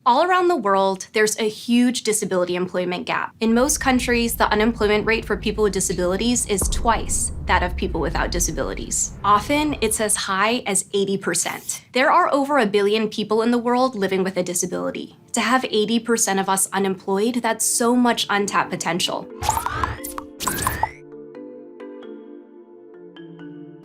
All around the world, there's a huge disability employment gap. In most countries, the unemployment rate for people with disabilities is twice that of people without disabilities. Often, it's as high as 80%. There are over 1 billion people in the world living with a disability. To have 80% of us unemployed, that's so much untapped potential.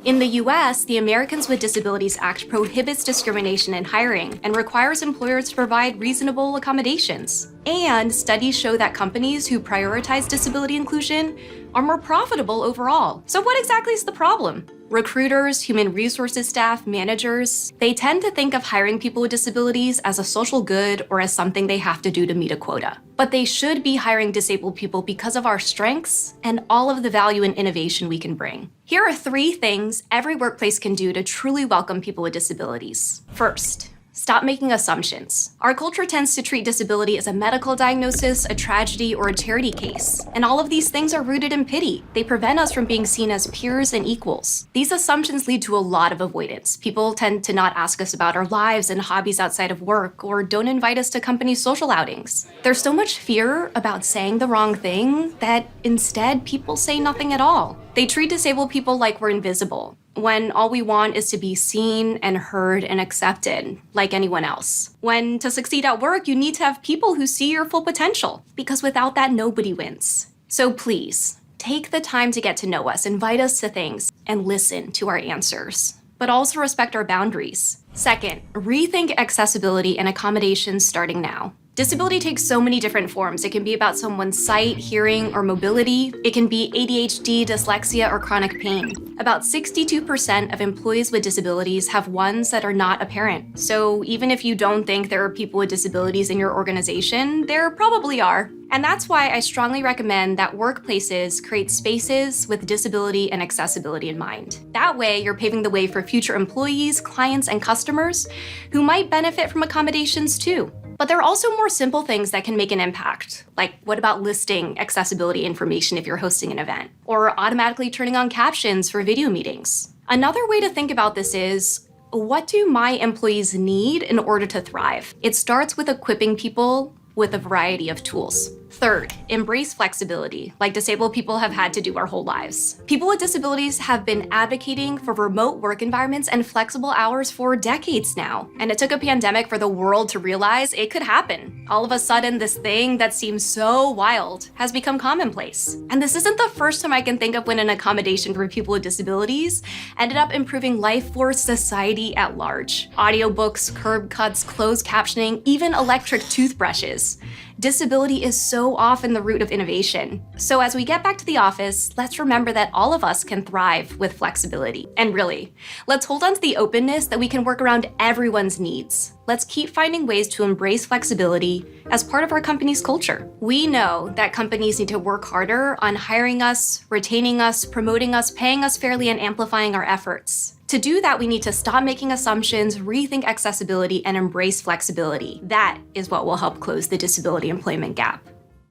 In the US, the Americans with Disabilities Act prohibits discrimination in hiring and requires employers to provide reasonable accommodations. And studies show that companies who prioritize disability inclusion are more profitable overall. So what exactly is the problem? Recruiters, human resources staff, managers, they tend to think of hiring people with disabilities as a social good or as something they have to do to meet a quota. But they should be hiring disabled people because of our strengths and all of the value and innovation we can bring. Here are 3 things every workplace can do to truly welcome people with disabilities. First, stop making assumptions. Our culture tends to treat disability as a medical diagnosis, a tragedy, or a charity case. And all of these things are rooted in pity. They prevent us from being seen as peers and equals. These assumptions lead to a lot of avoidance. People tend to not ask us about our lives and hobbies outside of work, or don't invite us to company social outings. There's so much fear about saying the wrong thing that instead people say nothing at all. They treat disabled people like we're invisible, when all we want is to be seen and heard and accepted like anyone else. When to succeed at work, you need to have people who see your full potential, because without that, nobody wins. So please, take the time to get to know us, invite us to things, and listen to our answers. But also respect our boundaries. Second, rethink accessibility and accommodations starting now. Disability takes so many different forms. It can be about someone's sight, hearing, or mobility. It can be ADHD, dyslexia, or chronic pain. About 62% of employees with disabilities have ones that are not apparent. So even if you don't think there are people with disabilities in your organization, there probably are. And that's why I strongly recommend that workplaces create spaces with disability and accessibility in mind. That way, you're paving the way for future employees, clients, and customers who might benefit from accommodations too. But there are also more simple things that can make an impact. Like, what about listing accessibility information if you're hosting an event? Or automatically turning on captions for video meetings? Another way to think about this is, what do my employees need in order to thrive? It starts with equipping people with a variety of tools. Third, embrace flexibility, like disabled people have had to do our whole lives. People with disabilities have been advocating for remote work environments and flexible hours for decades now. And it took a pandemic for the world to realize it could happen. All of a sudden, this thing that seems so wild has become commonplace. And this isn't the first time I can think of when an accommodation for people with disabilities ended up improving life for society at large. Audiobooks, curb cuts, closed captioning, even electric toothbrushes. Disability is so often the root of innovation. So as we get back to the office, let's remember that all of us can thrive with flexibility. And really, let's hold on to the openness that we can work around everyone's needs. Let's keep finding ways to embrace flexibility as part of our company's culture. We know that companies need to work harder on hiring us, retaining us, promoting us, paying us fairly, and amplifying our efforts. To do that, we need to stop making assumptions, rethink accessibility, and embrace flexibility. That is what will help close the disability employment gap.